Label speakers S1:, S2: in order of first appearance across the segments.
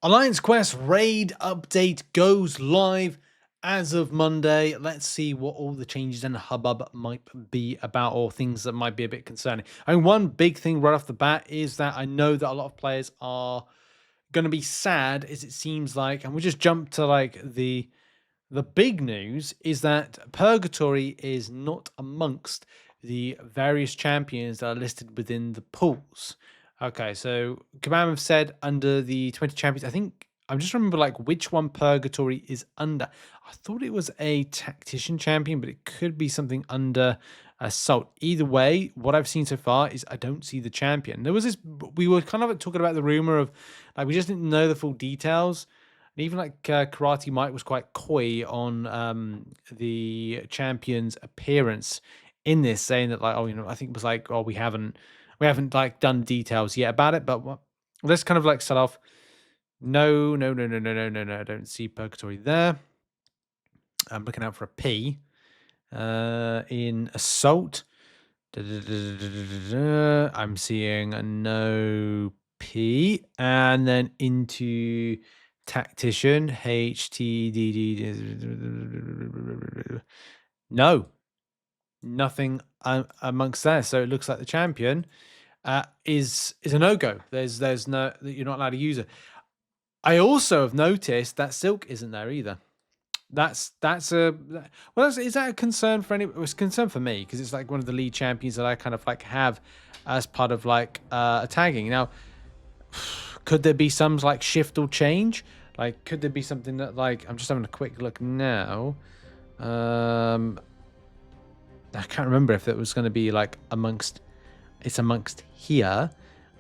S1: Alliance Quest raid update goes live as of Monday. Let's see what all the changes and hubbub might be about, or things that might be a bit concerning. I mean, one big thing right off the bat is that I know that a lot of players are going to be sad, as it seems like, and we just jump to like the big news is that Purgatory is not amongst the various champions that are listed within the pools. Okay, so Kabam have said under the 20 champions, I think I'm just remember like which one Purgatory is under. I thought it was a Tactician champion, but it could be something under Assault. Either way, what I've seen so far is I don't see the champion. There was this, we were kind of talking about the rumor of like we just didn't know the full details. And even like Karate Mike was quite coy on the champion's appearance in this, saying that like, oh, I think it was like, oh, we haven't like done details yet about it, but let's kind of like start off. No, no, no, no, no, no, no, no. I don't see Purgatory there. I'm looking out for a P in Assault. I'm seeing a no P, and then into Tactician, HTDD. No, nothing amongst there. So it looks like the champion is a no-go. There's no, you're not allowed to use it. I also have noticed that Silk isn't there either. Is that a concern for any? It was a concern for me because it's like one of the lead champions that I kind of like have as part of like tagging. Now, could there be some like shift or change? Like, could there be something that like I'm just having a quick look now? I can't remember if it was going to be like amongst here,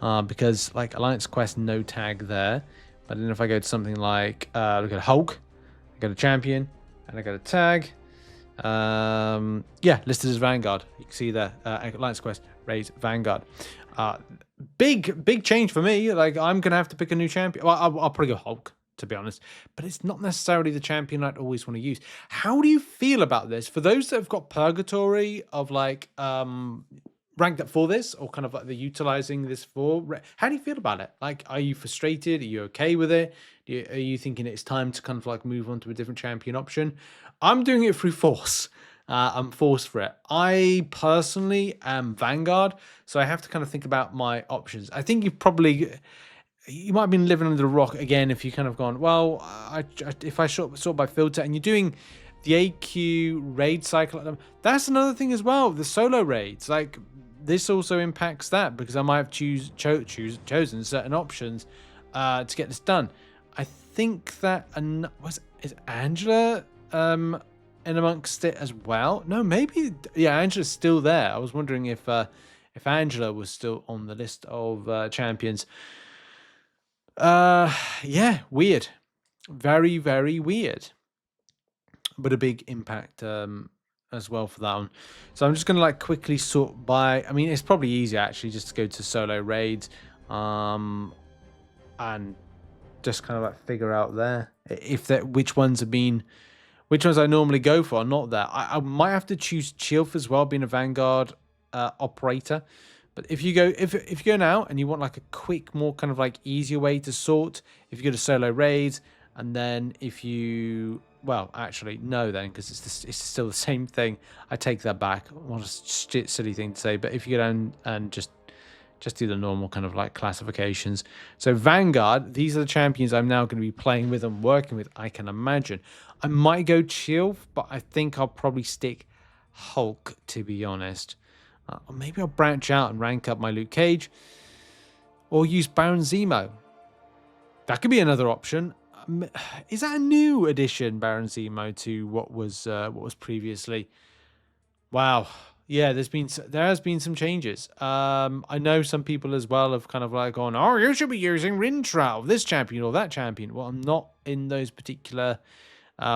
S1: because like Alliance Quest no tag there. But then if I go to something like look at Hulk. I got a champion and I got a tag. Yeah, listed as Vanguard. You can see there, Alliance Quest raise Vanguard. Big change for me. Like I'm gonna have to pick a new champion. Well, I'll probably go Hulk, to be honest. But it's not necessarily the champion I'd always want to use. How do you feel about this? For those that have got Purgatory of like ranked up for this, or kind of like they're utilizing this for, how do you feel about it? Like, are you frustrated? Are you okay with it? Are you thinking it's time to kind of like move on to a different champion option? I'm doing it through force. I'm forced for it. I personally am Vanguard, so I have to kind of think about my options. I think you might have been living under the rock again if you kind of gone, well, if I sort by filter, and you're doing the AQ raid cycle, that's another thing as well. The solo raids, like this also impacts that because I might have chosen certain options to get this done. I think that is Angela in amongst it as well. No, maybe Angela's still there. I was wondering if Angela was still on the list of champions. Yeah, weird, very very weird, but a big impact as well for that one. So I'm just gonna like quickly sort by. I mean, it's probably easier actually just to go to solo raids, and just kind of like figure out there if that which ones I normally go for are not there. I might have to choose Chilf as well, being a Vanguard operator. But if you go now and you want like a quick, more kind of like easier way to sort, if you go to solo raids, and then if you, well, actually no, then because it's still the same thing. I take that back. What a silly thing to say. But if you go down and just do the normal kind of like classifications. So Vanguard, these are the champions I'm now going to be playing with and working with. I can imagine I might go Chilf, but I think I'll probably stick Hulk, to be honest. Or maybe I'll branch out and rank up my Luke Cage, or use Baron Zemo. That could be another option. Is that a new addition, Baron Zemo, to what was previously? Wow. Yeah, there has been some changes. I know some people as well have kind of like gone, oh, you should be using Rintrao, this champion or that champion. Well, I'm not in those particular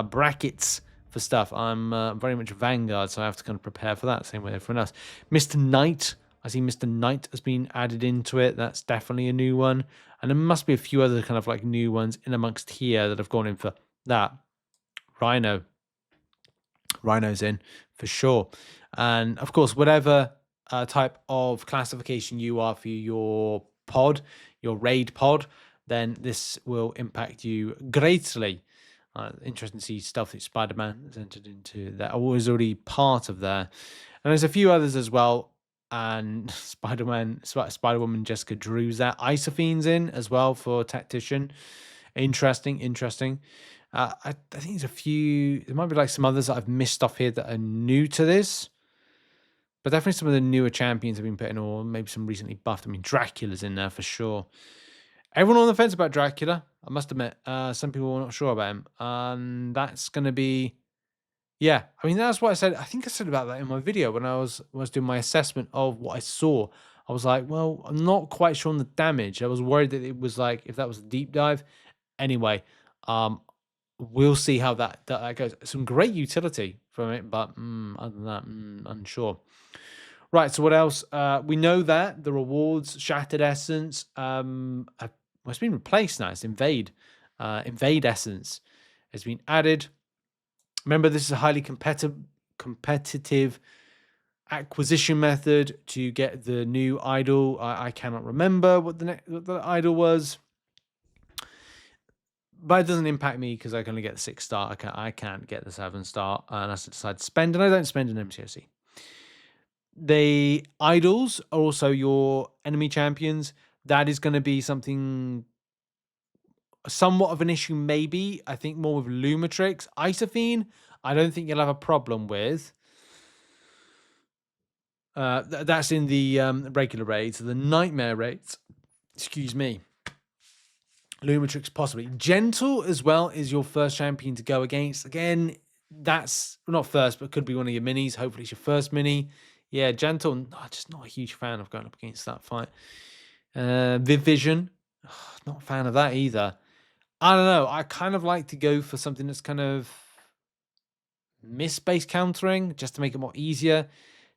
S1: brackets for stuff. I'm very much Vanguard, so I have to kind of prepare for that. Same way everyone else. Mr. Knight, I see Mr. Knight has been added into it. That's definitely a new one. And there must be a few other kind of like new ones in amongst here that have gone in for that. Rhino's in for sure. And of course, whatever type of classification you are for your pod, your raid pod, then this will impact you greatly. Interesting to see Stealthy Spider-Man has entered into that. I was already part of there. And there's a few others as well. And Spider-Man, Spider-Woman, Jessica Drew's there. Isophene's in as well for Tactician. Interesting. I think there's a few. There might be like some others that I've missed off here that are new to this. But definitely some of the newer champions have been put in, or maybe some recently buffed. I mean, Dracula's in there for sure. Everyone on the fence about Dracula, I must admit. Some people are not sure about him. And that's going to be... Yeah, I mean, that's what I said. I think I said about that in my video when I was doing my assessment of what I saw. I was like, well, I'm not quite sure on the damage. I was worried that it was like, if that was a deep dive. Anyway, we'll see how that goes. Some great utility from it, but other than that, unsure. Right, so what else? We know that the rewards, Shattered Essence, it's been replaced now. It's Invade. Invade Essence has been added. Remember, this is a highly competitive acquisition method to get the new idol. I cannot remember what the idol was, but it doesn't impact me because I can only get the 6-star. I can't get the 7-star unless I decide to spend, and I don't spend an MCOC. The idols are also your enemy champions. That is going to be something somewhat of an issue, maybe. I think more with Lumatrix. Isophene, I don't think you'll have a problem with. That's in the regular raids. The nightmare raids. Excuse me. Lumatrix possibly. Gentle as well is your first champion to go against. Again, that's not first, but could be one of your minis. Hopefully it's your first mini. Yeah, Gentle, just not a huge fan of going up against that fight. Vision, not a fan of that either. I don't know. I kind of like to go for something that's kind of miss-based countering, just to make it more easier.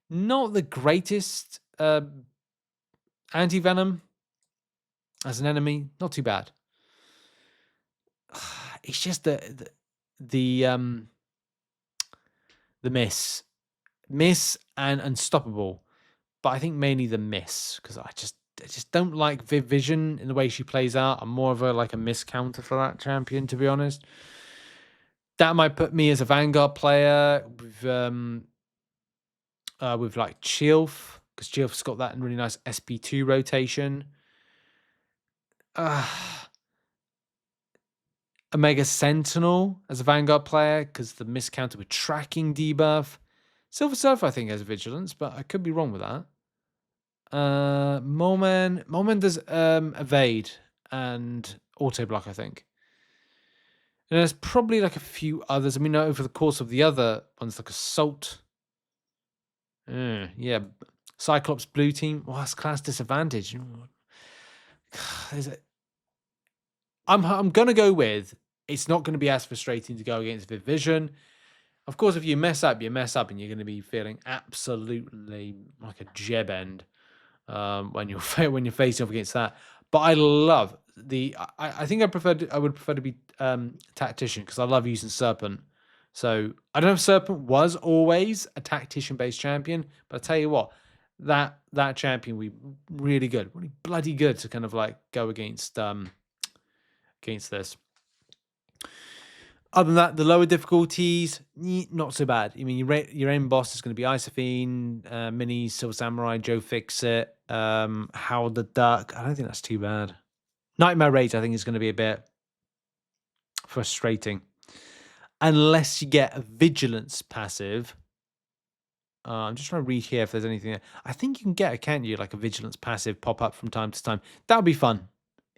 S1: Not the greatest anti-venom as an enemy. Not too bad. It's just the miss and unstoppable, but I think mainly the miss, because I just don't like Vision in the way she plays out. I'm more of a miss counter for that champion, to be honest. That might put me as a Vanguard player with like Chilf, because Chilf's got that really nice SP2 rotation. Omega Sentinel as a Vanguard player, because the miss counter with tracking debuff. Silver Surfer, I think, has Vigilance, but I could be wrong with that. Moleman does Evade and Auto Block, I think. And there's probably like a few others. I mean, over the course of the other ones, like Assault. Yeah. Cyclops Blue Team. Well, that's class disadvantage. I'm going to go with, it's not going to be as frustrating to go against Vision. Of course, if you mess up, and you're going to be feeling absolutely like a jeb end when you're facing off against that. But I love I think I would prefer to be Tactician, because I love using Serpent. So I don't know if Serpent was always a Tactician-based champion, but I tell you what, that champion would be really good, really bloody good to kind of like go against this. Other than that, the lower difficulties, not so bad. I mean, your end boss is going to be Isophene, Minis, Silver Samurai, Joe Fix-It, Howard the Duck. I don't think that's too bad. Nightmare Raids, I think, is going to be a bit frustrating. Unless you get a Vigilance passive. I'm just trying to read here if there's anything there. I think you can get, can't you, like a Vigilance passive pop up from time to time. That would be fun.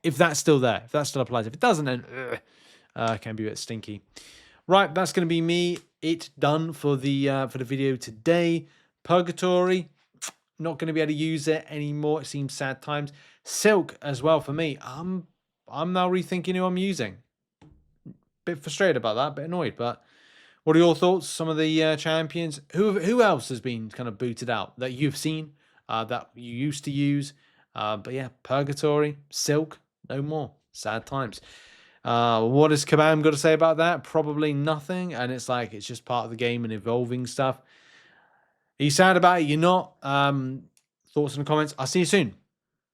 S1: If that's still there, if that still applies. If it doesn't, then can be a bit stinky. Right, that's going to be me. It done for the video today. Purgatory, not going to be able to use it anymore. It seems sad times. Silk as well for me. I'm now rethinking who I'm using. Bit frustrated about that, bit annoyed. But what are your thoughts? Some of the champions. Who else has been kind of booted out that you've seen that you used to use? But yeah, Purgatory, Silk, no more. Sad times. What has Kabam got to say about that? Probably nothing. And it's just part of the game and evolving stuff. Are you sad about it? You're not? Thoughts in the comments. I'll see you soon.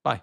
S1: Bye.